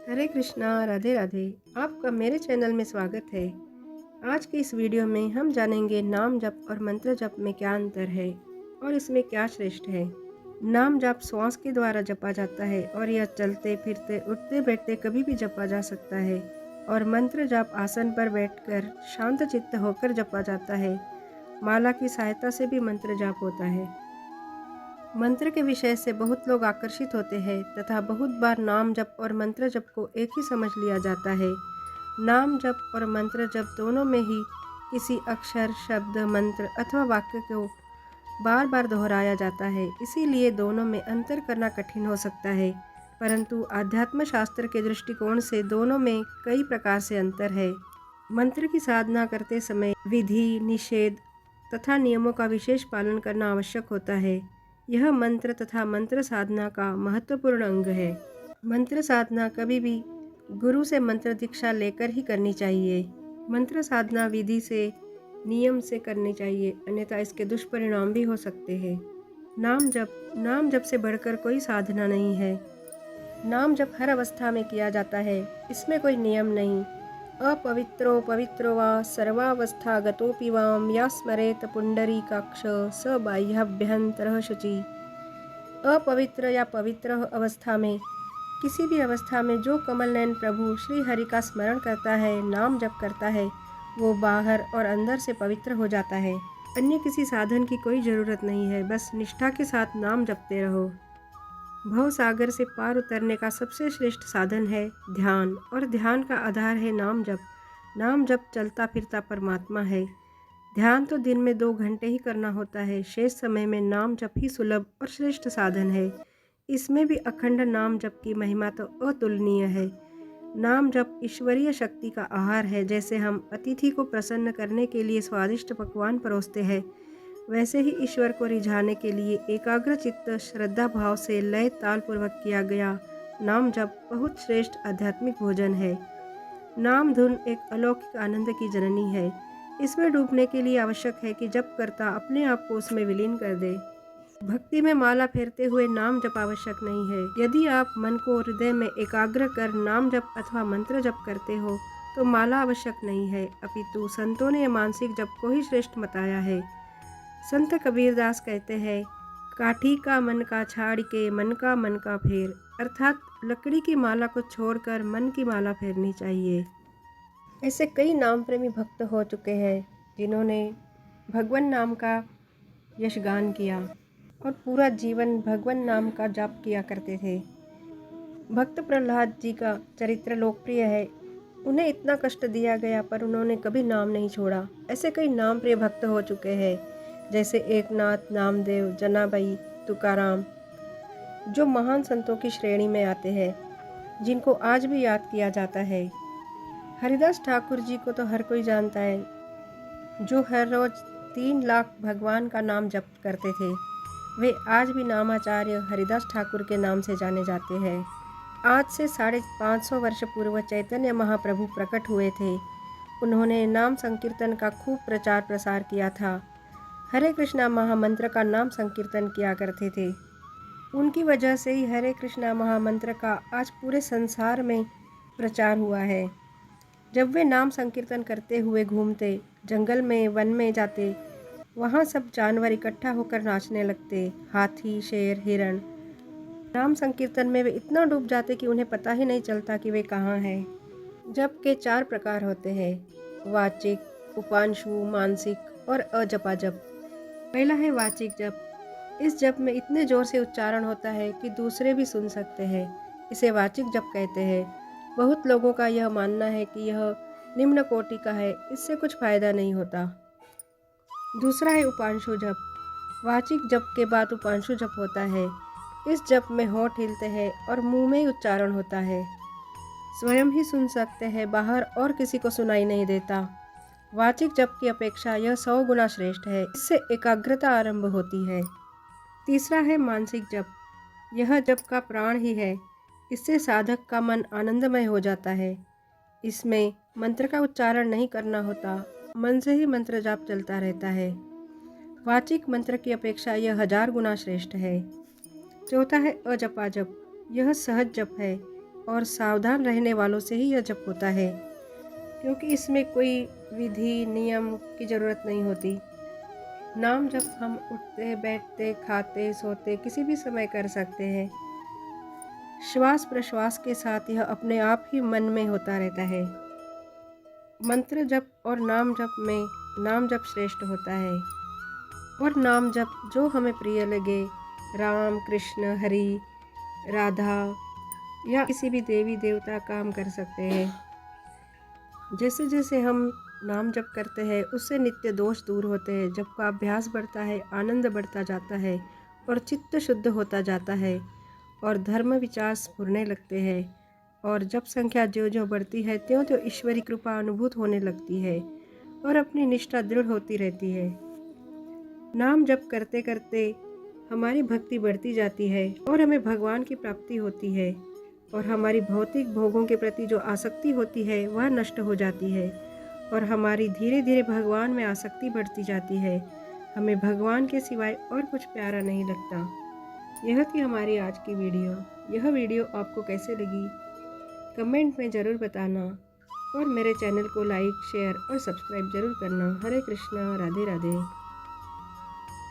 हरे कृष्णा, राधे राधे। आपका मेरे चैनल में स्वागत है। आज की इस वीडियो में हम जानेंगे नाम जप और मंत्र जप में क्या अंतर है और इसमें क्या श्रेष्ठ है। नाम जप श्वास के द्वारा जपा जाता है और यह चलते फिरते उठते बैठते कभी भी जपा जा सकता है। और मंत्र जप आसन पर बैठकर शांत चित्त होकर जपा जाता है। माला की सहायता से भी मंत्र जाप होता है। मंत्र के विषय से बहुत लोग आकर्षित होते हैं तथा बहुत बार नाम जप और मंत्र जप को एक ही समझ लिया जाता है। नाम जप और मंत्र जप दोनों में ही किसी अक्षर, शब्द, मंत्र अथवा वाक्य को बार बार दोहराया जाता है, इसीलिए दोनों में अंतर करना कठिन हो सकता है। परंतु आध्यात्म शास्त्र के दृष्टिकोण से दोनों में कई प्रकार से अंतर है। मंत्र की साधना करते समय विधि, निषेध तथा नियमों का विशेष पालन करना आवश्यक होता है। यह मंत्र तथा मंत्र साधना का महत्वपूर्ण अंग है। मंत्र साधना कभी भी गुरु से मंत्र दीक्षा लेकर ही करनी चाहिए। मंत्र साधना विधि से, नियम से करनी चाहिए, अन्यथा इसके दुष्परिणाम भी हो सकते हैं। नाम जप से बढ़कर कोई साधना नहीं है। नाम जप हर अवस्था में किया जाता है, इसमें कोई नियम नहीं। अपवित्रो पवित्रो वा सर्वावस्था गतोपि वाम या स्मरेत पुंडरीकाक्ष स बाह्याभ्यंतरः शुचि। अपवित्र या पवित्र अवस्था में, किसी भी अवस्था में जो कमल नयन प्रभु श्री हरि का स्मरण करता है, नाम जप करता है, वो बाहर और अंदर से पवित्र हो जाता है। अन्य किसी साधन की कोई ज़रूरत नहीं है, बस निष्ठा के साथ नाम जपते रहो। भव सागर से पार उतरने का सबसे श्रेष्ठ साधन है ध्यान, और ध्यान का आधार है नाम जप। नाम जप चलता फिरता परमात्मा है। ध्यान तो दिन में 2 घंटे ही करना होता है, शेष समय में नाम जप ही सुलभ और श्रेष्ठ साधन है। इसमें भी अखंड नाम जप की महिमा तो अतुलनीय है। नाम जप ईश्वरीय शक्ति का आहार है। जैसे हम अतिथि को प्रसन्न करने के लिए स्वादिष्ट पकवान परोसते हैं, वैसे ही ईश्वर को रिझाने के लिए एकाग्र चित्त श्रद्धा भाव से लय ताल पूर्वक किया गया नाम जप बहुत श्रेष्ठ आध्यात्मिक भोजन है। नाम धुन एक अलौकिक आनंद की जननी है। इसमें डूबने के लिए आवश्यक है कि जप करता अपने आप को उसमें विलीन कर दे। भक्ति में माला फेरते हुए नाम जप आवश्यक नहीं है। यदि आप मन को हृदय में एकाग्र कर नाम जप अथवा मंत्र जप करते हो तो माला आवश्यक नहीं है, अपितु संतों ने मानसिक जप को ही श्रेष्ठ बताया है। संत कबीरदास कहते हैं, काठी का मन का छाड़ के मन का फेर, अर्थात लकड़ी की माला को छोड़कर मन की माला फेरनी चाहिए। ऐसे कई नाम प्रेमी भक्त हो चुके हैं जिन्होंने भगवान नाम का यशगान किया और पूरा जीवन भगवान नाम का जाप किया करते थे। भक्त प्रहलाद जी का चरित्र लोकप्रिय है। उन्हें इतना कष्ट दिया गया पर उन्होंने कभी नाम नहीं छोड़ा। ऐसे कई नाम प्रिय भक्त हो चुके हैं, जैसे एकनाथ, नामदेव, जनाबाई, तुकाराम, जो महान संतों की श्रेणी में आते हैं, जिनको आज भी याद किया जाता है। हरिदास ठाकुर जी को तो हर कोई जानता है, जो हर रोज 3 लाख भगवान का नाम जप करते थे। वे आज भी नामाचार्य हरिदास ठाकुर के नाम से जाने जाते हैं। आज से 550 वर्ष पूर्व चैतन्य महाप्रभु प्रकट हुए थे। उन्होंने नाम संकीर्तन का खूब प्रचार प्रसार किया था। हरे कृष्णा महामंत्र का नाम संकीर्तन किया करते थे। उनकी वजह से ही हरे कृष्णा महामंत्र का आज पूरे संसार में प्रचार हुआ है। जब वे नाम संकीर्तन करते हुए घूमते, जंगल में, वन में जाते, वहाँ सब जानवर इकट्ठा होकर नाचने लगते, हाथी, शेर, हिरण। नाम संकीर्तन में वे इतना डूब जाते कि उन्हें पता ही नहीं चलता कि वे कहाँ हैं। जप के 4 प्रकार होते हैं, वाचिक, उपांशु, मानसिक और अजपा जप। पहला है वाचिक जप। इस जप में इतने जोर से उच्चारण होता है कि दूसरे भी सुन सकते हैं। इसे वाचिक जप कहते हैं। बहुत लोगों का यह मानना है कि यह निम्न कोटि का है, इससे कुछ फायदा नहीं होता। दूसरा है उपांशु जप। वाचिक जप के बाद उपांशु जप होता है। इस जप में होंठ हिलते हैं और मुंह में ही उच्चारण होता है। स्वयं ही सुन सकते हैं, बाहर और किसी को सुनाई नहीं देता। वाचिक जप की अपेक्षा यह 100 गुना श्रेष्ठ है। इससे एकाग्रता आरंभ होती है। तीसरा है मानसिक जप। यह जप का प्राण ही है। इससे साधक का मन आनंदमय हो जाता है। इसमें मंत्र का उच्चारण नहीं करना होता, मन से ही मंत्र जाप चलता रहता है। वाचिक मंत्र की अपेक्षा यह 1000 गुना श्रेष्ठ है। चौथा है अजपा जप। यह सहज जप है। और सावधान रहने वालों से ही यह जप होता है, क्योंकि इसमें कोई विधि नियम की ज़रूरत नहीं होती। नाम जप हम उठते बैठते खाते सोते किसी भी समय कर सकते हैं। श्वास प्रश्वास के साथ यह अपने आप ही मन में होता रहता है। मंत्र जप और नाम जप में नाम जप श्रेष्ठ होता है। और नाम जप जो हमें प्रिय लगे, राम कृष्ण हरि राधा या किसी भी देवी देवता का हम कर सकते हैं। जैसे जैसे हम नाम जप करते हैं उससे नित्य दोष दूर होते हैं। जप का अभ्यास बढ़ता है, आनंद बढ़ता जाता है और चित्त शुद्ध होता जाता है और धर्म विचार स्फुरने लगते हैं। और जप संख्या जो जो बढ़ती है त्यों त्यों ईश्वरी कृपा अनुभूत होने लगती है और अपनी निष्ठा दृढ़ होती रहती है। नाम जप करते करते हमारी भक्ति बढ़ती जाती है और हमें भगवान की प्राप्ति होती है और हमारी भौतिक भोगों के प्रति जो आसक्ति होती है वह नष्ट हो जाती है और हमारी धीरे धीरे भगवान में आसक्ति बढ़ती जाती है। हमें भगवान के सिवाय और कुछ प्यारा नहीं लगता। यह थी हमारी आज की वीडियो। यह वीडियो आपको कैसे लगी कमेंट में ज़रूर बताना और मेरे चैनल को लाइक शेयर और सब्सक्राइब ज़रूर करना। हरे कृष्णा, राधे राधे।